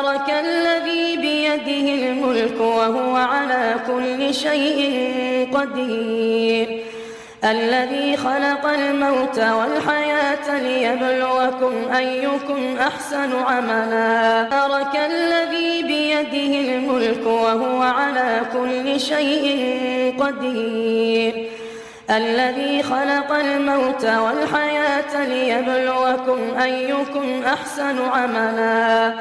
تبارك الذي بيده الملك وهو على كل شيء قدير الذي خلق الموت والحياة ليبلوكم أيكم أحسن عملا تبارك الذي بيده الملك وهو على كل شيء قدير الذي خلق الموت والحياة ليبلوكم أيكم أحسن عملا